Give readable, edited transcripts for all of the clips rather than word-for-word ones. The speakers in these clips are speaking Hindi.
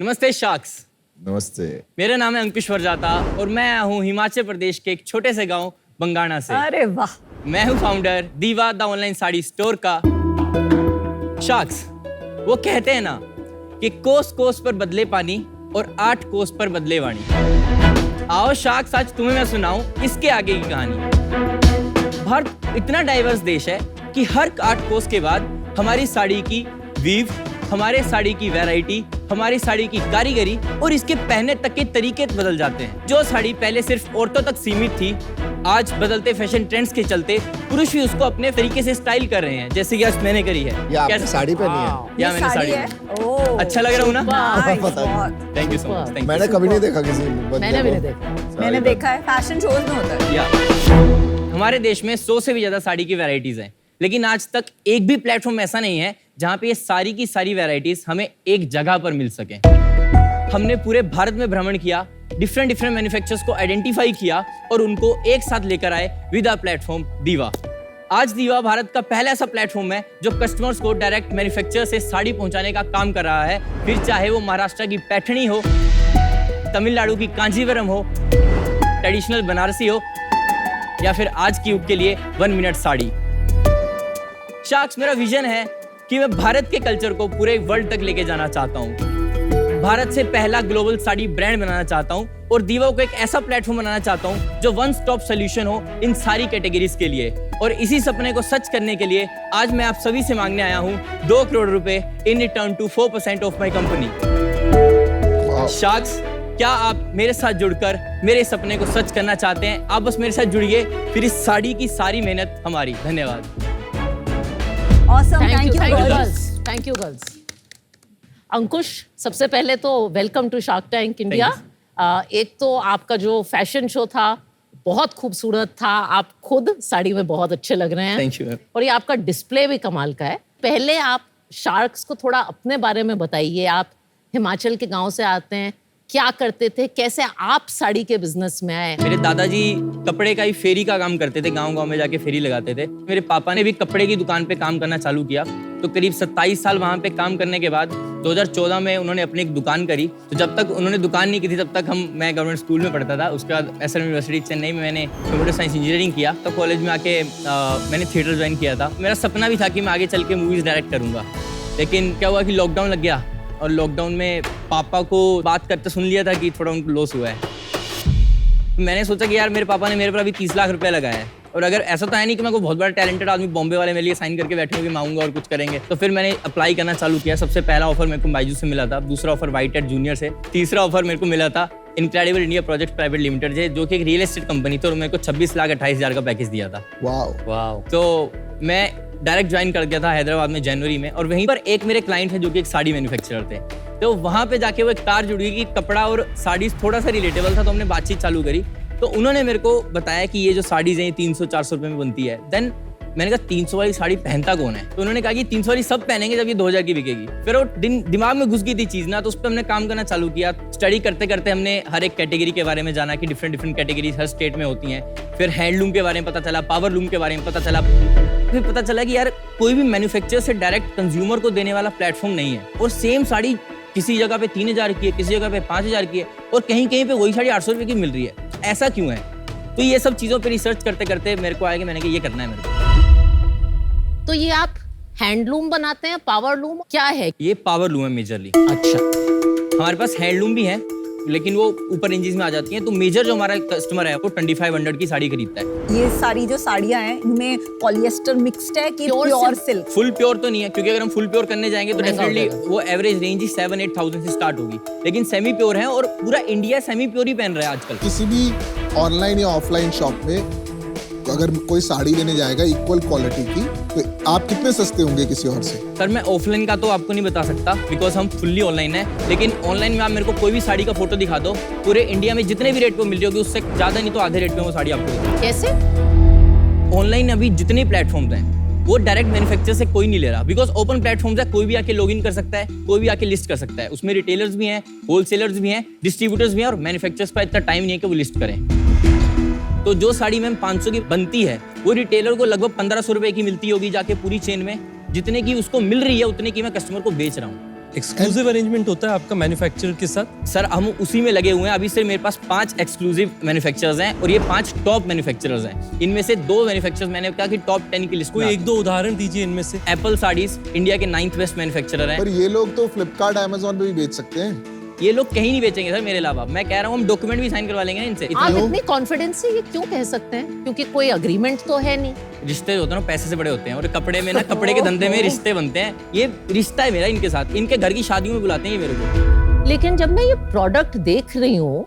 नमस्ते शार्क्स। नमस्ते। मेरा नाम है अंकुश वर्जाता और मैं आया हूँ हिमाचल प्रदेश के एक छोटे से गांव बंगाणा से। अरे वाह। मैं हूँ फाउंडर दीवा द ऑनलाइन साड़ी स्टोर का। शार्क्स, वो कहते हैं ना कि कोस कोस पर बदले पानी और 8 कोस पर बदले वाणी। आओ शार्क्स, आज तुम्हें मैं सुनाऊं इसके आगे की कहानी। भारत इतना डाइवर्स देश है कि हर 8 कोस के बाद हमारी साड़ी की वीव, हमारे साड़ी की वैरायटी, हमारी साड़ी की कारीगरी और इसके पहनने तक के तरीके बदल जाते हैं। जो साड़ी पहले सिर्फ औरतों तक सीमित थी, आज बदलते फैशन ट्रेंड्स के चलते पुरुष भी उसको अपने तरीके से स्टाइल कर रहे हैं, जैसे कि आज मैंने करी है। ये आपने साड़ी पहनी है? या मैंने साड़ी है। ओह, अच्छा लग रहा हूँ ना? पता नहीं। Thank you so much. मैंने कभी नहीं देखा किसी मैंने भी नहीं देखा। मैंने देखा है, फैशन शोज में होता है। या हमारे देश में 100 से भी ज्यादा साड़ी की वैरायटीज हैं, लेकिन आज तक एक भी प्लेटफॉर्म ऐसा नहीं है जहां पे ये सारी की सारी वैरायटीज हमें एक जगह पर मिल सके। हमने पूरे भारत में भ्रमण किया, डिफरेंट मैन्युफैक्चरर्स को आइडेंटिफाई किया और उनको एक साथ लेकर आए विद अ प्लेटफॉर्म दीवा। आज दीवा भारत का पहला ऐसा प्लेटफॉर्म है जो कस्टमर्स को डायरेक्ट मैन्युफैक्चरर से साड़ी पहुंचाने का काम कर रहा है, फिर चाहे वो महाराष्ट्र की पैठणी हो, तमिलनाडु की कांजीवरम हो, ट्रेडिशनल बनारसी हो या फिर आज की युग के लिए 1 मिनट साड़ी। शार्क्स, मेरा विजन है कि मैं भारत के कल्चर को पूरे वर्ल्ड तक लेके जाना चाहता हूँ। भारत से पहला ग्लोबल साड़ी ब्रांड बनाना चाहता हूँ और दीवा को एक ऐसा प्लेटफॉर्म बनाना चाहता हूँ जो वन स्टॉप सोल्यूशन हो इन सारी कैटेगरीज के लिए। और इसी सपने को सच करने के लिए आज मैं आप सभी से मांगने आया हूँ 2 करोड़ रुपए in return to 4% of my company. Sharks, क्या आप मेरे साथ जुड़कर मेरे सपने को सच करना चाहते हैं? आप बस मेरे साथ जुड़िए, फिर इस साड़ी की सारी मेहनत हमारी। धन्यवाद। Awesome, thank you girls. Girls, thank you girls. Ankush, सबसे पहले तो welcome to shark tank India. एक तो आपका जो फैशन शो था बहुत खूबसूरत था, आप खुद साड़ी में बहुत अच्छे लग रहे हैं। Thank you. और ये आपका डिस्प्ले भी कमाल का है। पहले आप शार्क्स को थोड़ा अपने बारे में बताइए। आप हिमाचल के गांव से आते हैं, क्या करते थे, कैसे आप साड़ी के बिजनेस में आए? मेरे दादाजी कपड़े का ही फेरी का काम करते थे, गांव-गांव में जाके फेरी लगाते थे। मेरे पापा ने भी कपड़े की दुकान पे काम करना चालू किया, तो करीब 27 साल वहां पे काम करने के बाद 2014 में उन्होंने अपनी एक दुकान करी। तो जब तक उन्होंने दुकान नहीं की थी तब तक मैं गवर्नमेंट स्कूल में पढ़ता था। उसके बाद एसएम यूनिवर्सिटी चेन्नई में मैंने कंप्यूटर साइंस इंजीनियरिंग किया। तो कॉलेज में आके मैंने थिएटर ज्वाइन किया था। मेरा सपना भी था कि मैं आगे चल के मूवीज डायरेक्ट करूंगा, लेकिन क्या हुआ कि लॉकडाउन लग गया और लॉकडाउन में पापा को बात करते सुन लिया था कि थोड़ा उनको लॉस हुआ है। तो मैंने सोचा कि यार मेरे पापा ने मेरे पर अभी 30 लाख रुपए लगाया है और अगर ऐसा तो है नहीं कि मैं कोई बहुत बड़ा टैलेंटेड आदमी बॉम्बे वाले मेरे लिए साइन करके बैठे होंगे, मांगूंगा और कुछ करेंगे। तो फिर मैंने अप्लाई करना चालू किया। सबसे पहला ऑफर मेरे को बायजू से मिला था, दूसरा ऑफर वाइट एट जूनियर से, तीसरा ऑफर मेरे को मिला था incredible India project private limited से, जो कि एक रियल एस्टेट कंपनी थी और मेरे को 26,28,000 का पैकेज दिया था। वाओ। तो मैं डायरेक्ट ज्वाइन कर गया था हैदराबाद में जनवरी में। और वहीं पर एक मेरे क्लाइंट है जो कि एक साड़ी मैन्युफैक्चरर थे। तो वहां पे जाके वो एक तार जुड़ गई कि कपड़ा और साड़ी थोड़ा सा रिलेटेबल था, तो हमने बातचीत चालू करी। तो उन्होंने मेरे को बताया कि ये जो साड़ीज हैं 300-400 रुपए में बनती है। देन मैंने कहा 300 वाली साड़ी पहनता कौन है? तो उन्होंने कहा कि 300 वाली सब पहनेंगे जब ये 2000 की बिकेगी। फिर वो दिमाग में घुस गई थी चीज ना, तो उस पर हमने काम करना चालू किया। स्टडी करते करते हमने हर एक कैटेगरी के बारे में जाना कि डिफरेंट कैटेगरीज हर स्टेट में होती हैं। फिर हैंडलूम के बारे में पता चला, पावर लूम के बारे में पता चला। फिर पता चला कि यार कोई भी मैन्युफैक्चरर से डायरेक्ट कंज्यूमर को देने वाला प्लेटफॉर्म नहीं है। और सेम साड़ी किसी जगह पे 3000 की है, किसी जगह पे 5000 की है और कहीं कहीं पे वही साड़ी 800 रुपए की मिल रही है। ऐसा क्यों है? तो ये सब चीजों पे रिसर्च करते करते मेरे को आया कि मैंने कहा ये करना है मेरे को। तो ये आप हैंडलूम बनाते हैं, पावर लूम क्या है? ये पावर लूम है मेजरली। अच्छा, हमारे पास हैंडलूम भी है लेकिन वो ऊपर रेंजेस में आ जाती हैं। तो मेजर जो हमारा कस्टमर है वो 2500 की साड़ी खरीदता है। ये सारी जो साड़ियाँ हैं इनमें पॉलिएस्टर मिक्स्ड है कि Pure pure silk? Silk? Full pure तो नहीं है, क्योंकि अगर हम फुल प्योर करने जाएंगे तो महंगा हो डेफिनेटली जाएगा। वो एवरेज रेंज ही 7-8,000 से स्टार्ट होगी। लेकिन सेमी प्योर है और पूरा इंडिया सेमी प्योर ही पहन रहा है आजकल। किसी भी ऑनलाइन या ऑफलाइन शॉप में अगर कोई साड़ी लेने जाएगा इक्वल क्वालिटी की, तो आप कितने सस्ते होंगे किसी और से? सर मैं ऑफलाइन का तो आपको नहीं बता सकता बिकॉज हम फुल्ली ऑनलाइन है। लेकिन ऑनलाइन में आप मेरे को कोई भी साड़ी का फोटो दिखा दो, पूरे इंडिया में जितने भी रेट पे मिल रही होगी उससे ज्यादा नहीं तो आधे रेट पे वो साड़ी आपको देगी। कैसे? ऑनलाइन अभी जितने प्लेटफॉर्म्स हैं वो डायरेक्ट मैन्युफैक्चरर से कोई नहीं ले रहा, बिकॉज ओपन प्लेटफॉर्म्स है, कोई भी आके लॉगिन कर सकता है, कोई भी आके लिस्ट कर सकता है। उसमें रिटेलर्स भी हैं, होलसेलर्स भी हैं, डिस्ट्रीब्यूटर्स भी हैं और मैन्युफैक्चरर्स का इतना टाइम नहीं है कि वो लिस्ट करें। तो जो साड़ी मैम 500 की बनती है वो रिटेलर को लगभग 1500 रुपए की मिलती होगी जाके पूरी चेन में। जितने की उसको मिल रही है उतने की मैं कस्टमर को बेच रहा हूँ। एक्सक्लूसिव अरेंजमेंट होता है आपका मैन्युफैक्चरर के साथ? सर हम उसी में लगे हुए हैं। अभी सिर्फ मेरे पास 5 एक्सक्लूसिव मैन्युफैक्चरर्स हैं और ये 5 टॉप मैन्युफैक्चरर्स हैं। इनमें से 2 मैन्युफैक्चरर्स मैंने कहा कि टॉप 10 की लिस्ट कोई में एक दो उदाहरण दीजिए इनमें से। एप्पल साड़ीज इंडिया के 9th बेस्ट मैन्युफैक्चरर हैं। पर ये लोग तो फ्लिपकार्ट अमेजोन पे भी बेच सकते हैं। ये लोग कहीं नहीं बेचेंगे सर मेरे अलावा। मैं कह रहा हूँ हम डॉक्यूमेंट भी साइन करवा लेंगे ना इनसे। आप इतनी कॉन्फिडेंस से ये क्यों कह सकते हैं? क्योंकि कोई अग्रीमेंट तो है नहीं। रिश्ते होते हैं ना पैसे से बड़े होते हैं और कपड़े में ना कपड़े के धंधे में रिश्ते बनते हैं। ये रिश्ता है मेरा इनके साथ। इनके घर की शादियों में बुलाते हैं ये मेरे को। लेकिन जब मैं ये प्रोडक्ट देख रही हूँ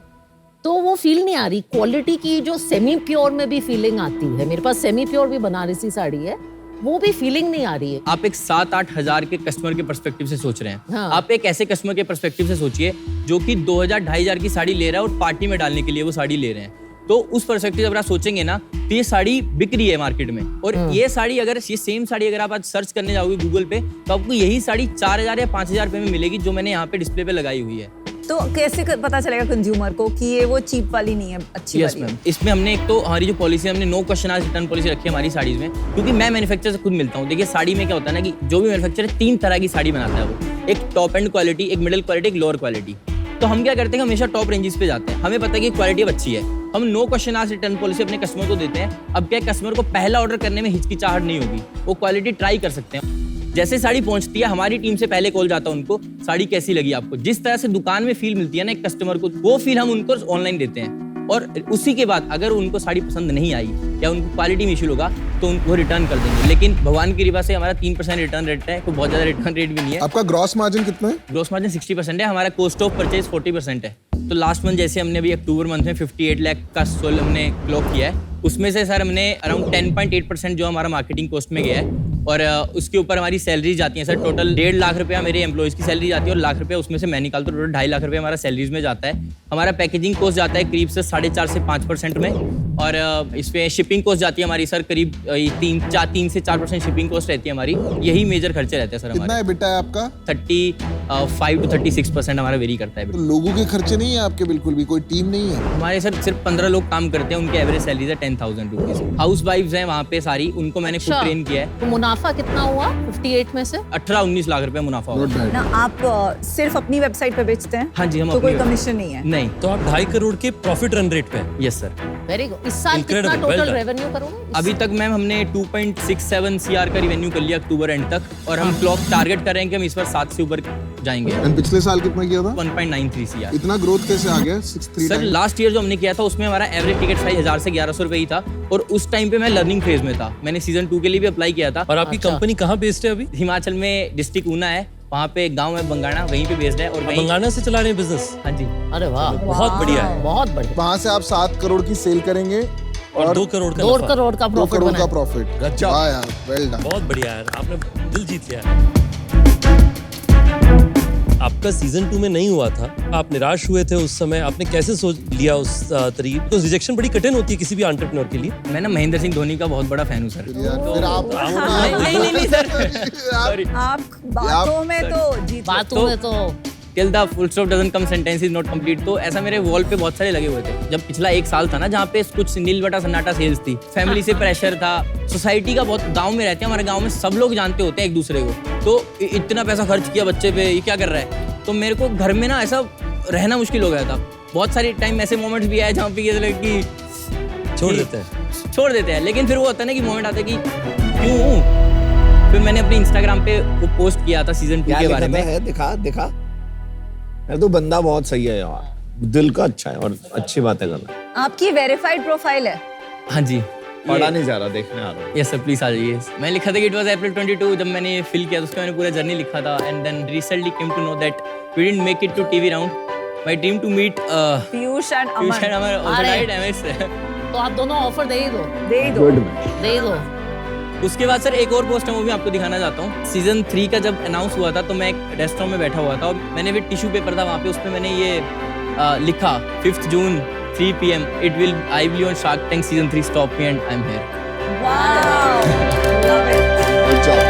तो वो फील नहीं आ रही क्वालिटी की, जो सेमी प्योर में भी फीलिंग आती है। मेरे पास सेमी प्योर भी बनारसी साड़ी है, वो भी फीलिंग नहीं आ रही है। आप एक 7-8 हजार के कस्टमर के पर्सपेक्टिव से सोच रहे हैं। हाँ। आप एक ऐसे कस्टमर के पर्सपेक्टिव से सोचिए जो कि 2000-2500 की साड़ी ले रहा है और पार्टी में डालने के लिए वो साड़ी ले रहे हैं। तो उस पर्सपेक्टिव से अगर आप सोचेंगे ना तो ये साड़ी बिक रही है मार्केट में। और ये साड़ी अगर ये सेम साड़ी अगर आप आज सर्च करने जाओगे गूगल पे तो आपको यही साड़ी 4000 या 5000 रुपए में मिलेगी जो मैंने यहाँ पे डिस्प्ले पे लगाई हुई है। तो कैसे पता चलेगा कंज्यूमर को कि ये वो चीप वाली नहीं है, अच्छी यस वाली है? मैम। इसमें हमने एक तो हमारी जो पॉलिसी है, हमने no question asked return policy रखी है हमारी साड़ीज में, क्योंकि मैं मैन्युफैक्चरर से खुद मिलता हूँ। देखिए साड़ी में क्या होता है ना कि जो भी मैन्युफैक्चरर 3 तरह की साड़ी बनाता है वो, एक टॉप एंड क्वालिटी, एक मिडिल क्वालिटी, एक लोअर क्वालिटी। तो हम क्या करते हैं हमेशा टॉप रेंजेस पे जाते हैं। हमें पता है कि क्वालिटी अब अच्छी है, हम no question asked return policy अपने कस्टमर को देते हैं। अब क्या कस्टमर को पहला ऑर्डर करने में हिचकिचाहट नहीं होगी, वो क्वालिटी ट्राई कर सकते हैं। जैसे साड़ी पहुंचती है हमारी टीम से पहले कॉल जाता है उनको, साड़ी कैसी लगी आपको। जिस तरह से दुकान में फील मिलती है ना एक कस्टमर को, वो फील हम उनको ऑनलाइन देते हैं। और उसी के बाद अगर उनको साड़ी पसंद नहीं आई या उनको क्वालिटी में इशू होगा तो उनको रिटर्न कर देंगे। लेकिन भगवान की कृपा से हमारा 3% रिटर्न रेट है, कोई बहुत ज्यादा रिटर्न रेट भी नहीं है। आपका ग्रॉस मार्जिन कितना है? ग्रॉस मार्जिन 60% है, हमारा कॉस्ट ऑफ परचेज 40% है। तो लास्ट मंथ जैसे हमने अभी अक्टूबर मंथ में 58 लाख का सोल हमने क्लॉक किया है, उसमें से सर हमने अराउंड 10.8% जो हमारा मार्केटिंग कॉस्ट में गया है। और उसके ऊपर हमारी सैलरी जाती है सर, टोटल 1.5 लाख रुपया मेरे एम्प्लॉइज की सैलरी जाती है और लाख रुपया उसमें से मैं निकालता हूँ, टोटल 2.5 लाख रुपया हमारा सैलरीज में जाता है। हमारा पैकेजिंग कॉस्ट जाता है करीब से 4.5 से 5% में। और इसमें शिपिंग कॉस्ट जाती है हमारी सर करीब 3 से 4% शिपिंग कॉस्ट रहती है हमारी। यही मेजर खर्चे रहते हैं सर कितना हमारे। है बेटा है आपका? 35 to 36% हमारा वेरी करता है। तो लोगों के खर्चे नहीं है आपके? बिल्कुल भी कोई टीम नहीं है? हमारे सर सिर्फ 15 लोग काम करते हैं, उनकी एवरेज सैलरी है 10,000 रुपीज। हाउस वाइफ्स हैं वहाँ पे सारी, उनको मैंने खुद अच्छा। ट्रेन किया है। तो मुनाफा कितना हुआ 58 में से? 18-19 लाख रुपए मुनाफा Not होगा। bad. ना आप सिर्फ अपनी वेबसाइट पे बेचते हैं? हाँ जी, हम तो कोई अपनी- कमीशन नहीं है? नहीं। तो आप 2.5 करोड़ के प्रॉफिट रन रेट पे हैं। Yes sir. Very good. इस साल कितना Incredible, well total done. Revenue करोगे? अभी तक मैम हमने 2.67 CR का रिवेन्यू कर लिया अक्टूबर एंड तक, और हम क्लॉक टारगेट कर रहे हैं कि हम इस बार 7 से ऊपर जाएंगे। एंड पिछले साल कितना किया था? 1.93 CR। इतना ग्रोथ कैसे आ गया? 63 सर टाइम। लास्ट ईयर जो हमने किया था उसमें हमारा एवरेज टिकट प्राइस 1000 से 1100 रुपए ही था, और उस टाइम पे मैं लर्निंग फेज में था। मैंने सीजन 2 के लिए भी अप्लाई किया था। और आपकी अच्छा। कंपनी कहाँ बेस्ड है अभी? हिमाचल में डिस्ट्रिक्ट ऊना है, वहाँ पे एक गाँव है बंगाणा, वहीं पे बेस्ड है। और वहीं बंगाना से चला रहे हैं बिजनेस? हाँ जी। अरे वाह, बहुत बढ़िया है। बहुत बढ़िया। वहां से आप 7 करोड़ की सेल करेंगे और 2 करोड़ का 2 नफा। करोड़ का 2 प्रॉफिट करोड़ का बना। प्रॉफिट। गजब। वाह यार, वेल डन। बहुत बढ़िया यार, आपने दिल जीत लिया। आपका सीजन 2 में नहीं हुआ था, आप निराश हुए थे उस समय, आपने कैसे सोच लिया उस तरीके? तो रिजेक्शन बड़ी कठिन होती है किसी भी एंटरप्रेन्योर के लिए। मैं ना महेंद्र सिंह धोनी का बहुत बड़ा फैन हूँ सर। फिर आप नहीं सर। सॉरी। आप बातों में तो जीत बातों में तो till the full stop doesn't come sentence is not complete. तो ऐसा मेरे वॉल पे बहुत सारे लगे हुए थे। जब पिछला 1 साल था ना जहाँ पे कुछ नील बटा सन्नाटा सेल्स थी, फैमिली से प्रेशर था, सोसाइटी का बहुत, गांव में रहते हैं, हमारे गांव में सब लोग जानते होते हैं एक दूसरे को। तो इतना पैसा खर्च किया बच्चे पे, ये क्या कर रहा है? तो मेरे को घर में ना ऐसा रहना मुश्किल हो गया था। बहुत सारी टाइम ऐसे मोमेंट्स भी आए जहाँ पे ये लगे कि छोड़ देते हैं। लेकिन फिर वो होता है ना कि मोमेंट आता है कि क्यों। फिर मैंने अपने इंस्टाग्राम पे वो पोस्ट किया था सीजन 2 क्या के लिखा बारे में। है? दिखा यार, तो बंदा बहुत सही है यार, दिल का अच्छा है और अच्छी बातें करना। आपकी वेरीफाइड प्रोफाइल है? हाँ जी। पढ़ा नहीं जा रहा, देखने आ रहा हूँ। यस सर, प्लीज आ जाइए। मैंने लिखा था कि इट वाज अप्रैल 22 जब मैंने ये फिल किया, तो उसका मैंने पूरा जर्नी लिखा था। And then recently came to know that we didn't make it to TV round. My dream to meet Piyush and Aman अमर अरे। राइट एमएस। तो आप दोनों ऑफर दे ही दो, दे ही दो। दे ही दो। उसके बाद सर एक और पोस्ट है, वो भी आपको दिखाना चाहता हूँ। सीजन 3 का जब अनाउंस हुआ था तो मैं एक रेस्टोरेंट में बैठा हुआ था और मैंने भी टिश्यू पेपर था वहाँ पे, उस पर मैंने ये लिखा 5th June 3 PM I will be on Shark Tank season 3, stop me and I'm here। Wow, love it. Good job।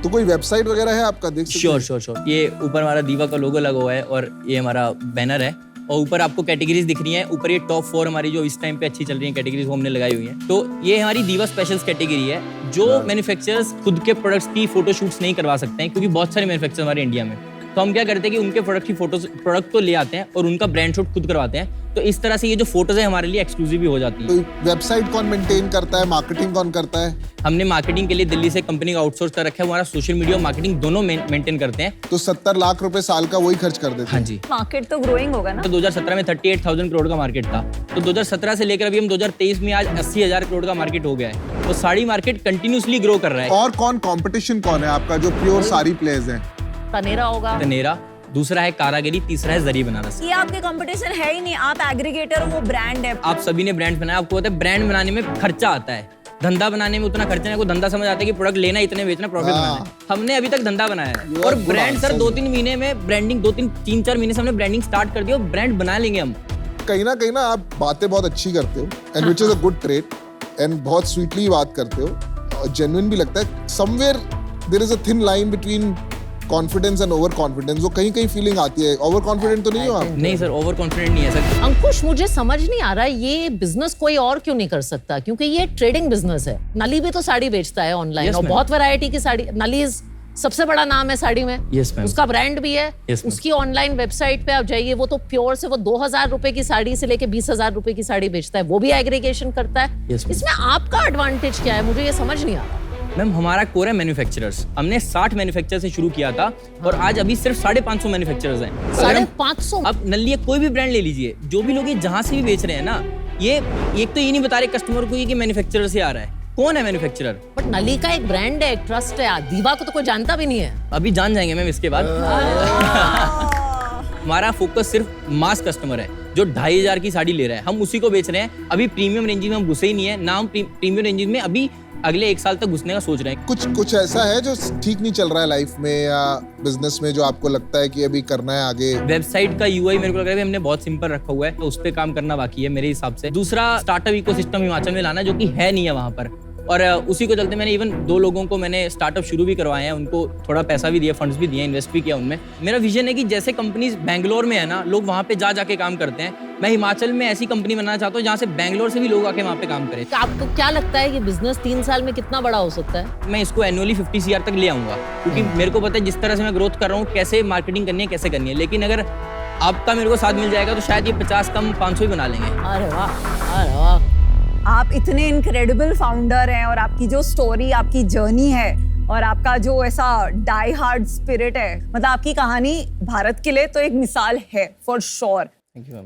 तो कोई वेबसाइट वगैरह है आपका? देख सकते हैं? श्योर। ये ऊपर हमारा दीवा का लोगो लगा हुआ है और ये हमारा बैनर है। और ऊपर आपको कैटेगरीज दिख रही हैं। ऊपर ये टॉप 4 हमारी जो इस टाइम पे अच्छी चल रही है कैटेगरीज वो हमने लगाई हुई हैं। तो ये हमारी दीवा स्पेशल्स कैटेगरी है जो मैन्युफैक्चरर्स खुद के प्रोडक्ट्स की फोटो शूट्स नहीं करवा सकते हैं, क्योंकि बहुत सारे मैन्युफैक्चरर हमारे इंडिया में। तो हम क्या करते हैं कि उनके प्रोडक्ट की प्रोडक्ट तो ले आते हैं और उनका ब्रांड शूट खुद करवाते हैं। तो इस तरह से ये जो फोटोज है हमारे लिए एक्सक्लूसिव भी हो जाती है। तो वेबसाइट कौन मेंटेन करता है, मार्केटिंग कौन करता है? हमने मार्केटिंग के लिए दिल्ली से कंपनी का आउटसोर्स कर रखा है। हमारा सोशल मीडिया और मार्केटिंग दोनों मेंटेन करते हैं। तो 70 लाख रुपए साल का वही खर्च कर देते हैं। हाँ जी। मार्केट तो ग्रोइंग होगा ना? तो 2017 में 38,000 करोड़ का मार्केट था। तो 2017 से लेकर अभी हम 2023 में आज 80,000 करोड़ का मार्केट हो गया है। तो साड़ी मार्केट कंटिन्यूसली ग्रो कर रहा है। और कंपटीशन कौन है आपका जो प्योर साड़ी प्लेयर्स हैं? तनेरा होगा, तनेरा, दूसरा है कारागिरी, तीसरा है जरी बनारस। ये आपके कंपटीशन है ही नहीं, आप एग्रीगेटर हो, वो ब्रांड है। आप सभी ने ब्रांड बनाया, आपको पता है ब्रांड बनाने में खर्चा आता है, धंधा बनाने में उतना खर्चा नहीं। को धंधा समझ आता है कि प्रोडक्ट लेना, इतने बेचना, प्रॉफिट बनाना है। हमने अभी तक धंधा बनाया है और ब्रांड सर 2-3 महीने में ब्रांडिंग, 3-4 महीने से हमने ब्रांडिंग स्टार्ट कर दी और ब्रांड बना लेंगे हम। कहीं ना आप बातें बहुत अच्छी करते हो and which is a good trait and बहुत स्वीटली बात करते हो, जेन्युइन भी लगता है। Somewhere there is a thin line between confidence and over confidence. वो कहीं फीलिंग आती है। ओवर कॉन्फिडेंट तो नहीं हो आप? नहीं सर, ओवर कॉन्फिडेंट नहीं है सर। अंकुश मुझे समझ नहीं आ रहा ये बिजनेस कोई और क्यों नहीं कर सकता, क्योंकि ये ट्रेडिंग बिजनेस है। नली भी तो साड़ी बेचता है ऑनलाइन, Yes, और ma'am. बहुत वैरायटी की साड़ी। नली सबसे बड़ा नाम है साड़ी में। Yes, ma'am. उसका ब्रांड भी है। Yes, ma'am. उसकी ऑनलाइन वेबसाइट पे आप जाइए, वो तो प्योर से वो 2,000 रुपए की साड़ी से लेके 20,000 रुपए की साड़ी बेचता है, वो भी एग्रीगेशन करता है। Yes, ma'am. इसमें आपका एडवांटेज क्या है, मुझे ये समझ नहीं आ रहा। मैम हमारा कोर है मैन्युफैक्चरर्स। हमने 60 मैन्युफैक्चरर से शुरू किया था और आज अभी सिर्फ 550 मैन्युफैक्चरर्स हैं। अगर हम- 550? अब नल्ली कोई भी ब्रांड ले लीजिए, जो भी लोग ये जहां से भी बेच रहे हैं ना, ये एक तो ये नहीं बता रहे कस्टमर को कि मैन्युफैक्चरर से आ रहा है। कौन है मैन्युफैक्चरर? बट नली का एक ब्रांड है, एक ट्रस्ट है। दीवा को तो कोई जानता भी नहीं है। अभी जान जाएंगे मैम इसके बाद। हमारा फोकस सिर्फ मास कस्टमर है जो 2,500 की साड़ी ले रहा है, हम उसी को बेच रहे हैं। अभी प्रीमियम रेंज में हम घुसे ही नहीं है ना। हम प्रीमियम रेंज में अभी अगले 1 साल तक घुसने का सोच रहे हैं। कुछ ऐसा है जो ठीक नहीं चल रहा है लाइफ में या बिजनेस में, जो आपको लगता है कि अभी करना है आगे? वेबसाइट का यूआई मेरे को लग रहा है हमने बहुत सिंपल रखा हुआ है, तो उस पर काम करना बाकी है मेरे हिसाब से। दूसरा स्टार्टअप इकोसिस्टम हिमाचल में लाना, जो कि है नहीं है वहाँ पर। और उसी को चलते मैंने इवन 2 लोगों को मैंने स्टार्टअप शुरू भी करवाए हैं, उनको थोड़ा पैसा भी दिया, फंड्स भी दिए, इन्वेस्ट भी किया उनमें। मेरा विजन है कि जैसे कंपनीज बैंगलोर में है ना, लोग वहाँ पे जाके काम करते हैं, मैं हिमाचल में ऐसी कंपनी बनाना चाहता हूँ जहाँ से बैंगलोर से भी लोग आके वहाँ पे काम करें। तो आपको क्या लगता है कि बिजनेस 3 साल में कितना बड़ा हो सकता है? मैं इसको एनुअली 50 CR तक ले आऊंगा, क्योंकि मेरे को पता है जिस तरह से मैं ग्रोथ कर रहा हूँ, कैसे मार्केटिंग करनी है, कैसे करनी है। लेकिन अगर आपका मेरे को साथ मिल जाएगा तो शायद ये 50 कम 500 ही बना लेंगे। अरे वाह, अरे वाह। आप इतने इनक्रेडिबल फाउंडर हैं और आपकी जो स्टोरी, आपकी जर्नी है और आपका जो ऐसा डाई हार्ड स्पिरिट है, मतलब आपकी कहानी भारत के लिए तो एक मिसाल है for sure. Thank you ma'am.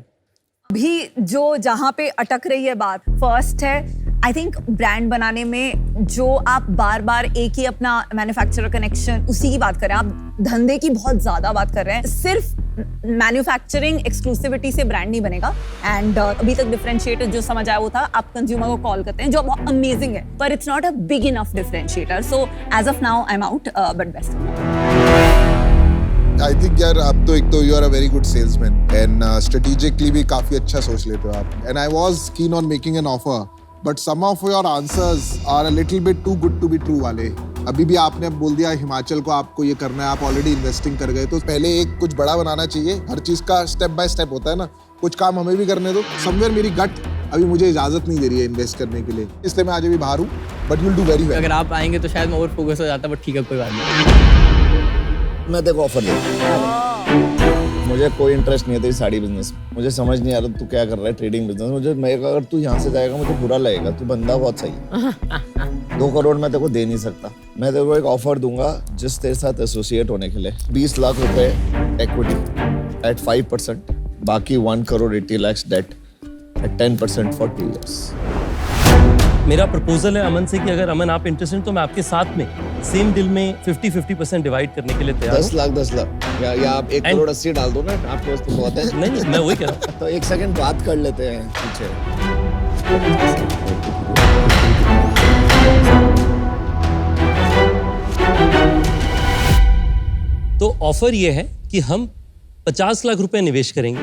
अभी जो जहाँ पे अटक रही है बात, फर्स्ट है आई थिंक ब्रांड बनाने में जो आप बार बार एक ही अपना मैन्युफैक्चरर कनेक्शन, उसी की बात कर रहे हैं आप, धंधे की बहुत ज्यादा बात कर रहे हैं। सिर्फ मैन्युफैक्चरिंग एक्सक्लूसिविटी से ब्रांड नहीं बनेगा। एंड अभी तक डिफरेंशिएटर जो समझ आया वो था आप कंज्यूमर को कॉल करते हैं, जो बहुत अमेजिंग है, पर it's not a big enough differentiator. So as of now I am out, but best. I think यार आप तो एक तो you are a very good salesman and strategically भी काफी अच्छा सोच लेते हो आप। And I was keen on making an offer but some of your answers are a little bit too good to be true वाले। अभी भी आपने बोल दिया हिमाचल को आपको ये करना है, आप ऑलरेडी इन्वेस्टिंग कर गए, तो पहले एक कुछ बड़ा बनाना चाहिए। हर चीज का स्टेप बाय स्टेप होता है ना, कुछ काम हमें भी करने दो। समवेयर मेरी गट अभी मुझे इजाजत नहीं दे रही है इन्वेस्ट करने के लिए, इसलिए मैं आज अभी बाहर हूँ, but you will do very well. अगर आप आएंगे तो शायद मैं और फोकस हो जाता, बट ठीक है कोई बात नहीं। मैं देखो ऑफर दे, मुझे कोई इंटरेस्ट नहीं है तेरी साड़ी बिजनेस में। मुझे समझ नहीं आ रहा तू क्या कर रहा है ट्रेडिंग बिजनेस। मुझे मैं अगर तू यहाँ से जाएगा मुझे बुरा लगेगा, तू बंदा बहुत सही है। 2 करोड़ मैं तेरे को दे नहीं सकता। मैं तेरे को एक ऑफर दूंगा जिस तेरे साथ एसोसिएट होने के लिए 20 लाख रुपए इक्विटी एट 5%, बाकी 1 crore 80 lakh debt at 10% for 2 years। मेरा प्रपोजल है अमन से कि अगर अमन आप इंटरेस्टेड तो मैं आपके साथ में सेम डील में 50-50% डिवाइड करने के लिए तैयार 10 लाख या आप 1 करोड़ 80 डाल दो ना, आपके पास तो बहुत है। हूँ। नहीं मैं वही कह रहा हूँ। तो 1 सेकंड बात कर लेते हैं पीछे। तो ऑफर ये है कि हम 50 लाख रुपए निवेश करेंगे,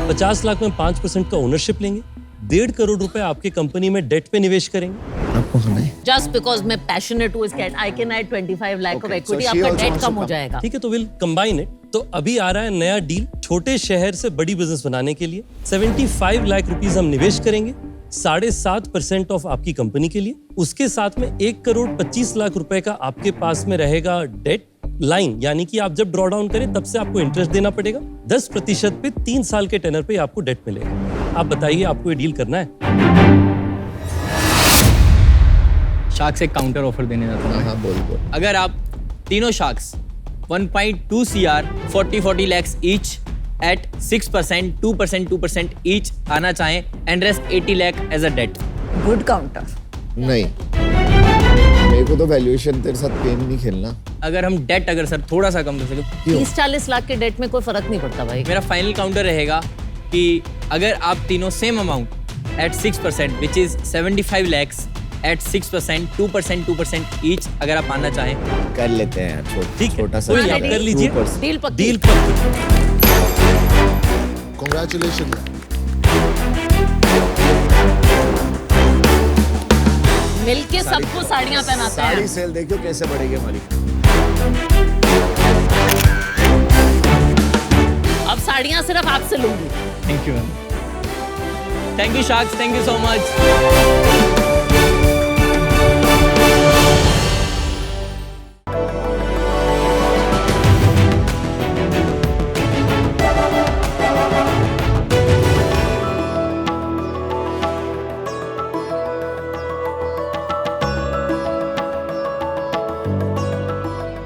50 लाख में 5% का ओनरशिप लेंगे, 1.5 करोड़ रुपए आपके कंपनी में डेट पे निवेश करेंगे। आपको खाना है? जस्ट बिकॉज मैं पैशनेट हूँ, I can add 25 lakh of Okay, so equity, she आपका also debt wants come to हो come. जाएगा। ठीक है, तो विल कंबाइन इट तो अभी आ रहा है नया डील छोटे शहर से बड़ी बिजनेस बनाने के लिए। 75 लाख रुपीस हम निवेश करेंगे 7.5% ऑफ आपकी कंपनी के लिए। उसके साथ में 1,25,00,000 रुपए का आपके पास में रहेगा डेट लाइन, यानी कि आप जब ड्रॉ डाउन करें तब से आपको इंटरेस्ट देना पड़ेगा। 10% पे 3 साल के टेनर पे आपको डेट मिलेगा। आप बताइए आपको ये डील करना है? शार्क्स एक काउंटर ऑफर देने जाता हूँ। हाँ बोल। अगर आप तीनों sharks 1.2 CR 40 lakhs each at 6%, 2% each आना चाहें and rest 80 lakh as a debt. Good counter. नहीं, मेरे को तो वैल्यूएशन तेरे साथ गेम नहीं खेलना। अगर हम डेट अगर सर थोड़ा सा कम कर सके, 30-40 लाख के डेट में कोई फर्क नहीं पड़ता भाई। मेरा फाइनल काउंटर रहेगा कि अगर आप तीनों same amount at 6% which is 75 lakhs at 6%, 2% each अगर आप आना चाहें। कर लेते हैं यार, ठीक है, छोटा सा कोई नहीं, आप ready? कर लीजिए। 2%। डील पक्की। डील पक्की। Congratulations. मिलके सबको साड़ियां पहनाते साड़ी हैं। सेल देखियो कैसे बढ़ेगी हमारी। अब साड़ियां सिर्फ आपसे लूंगी। Thank you ma'am. Thank you sharks, thank you so much.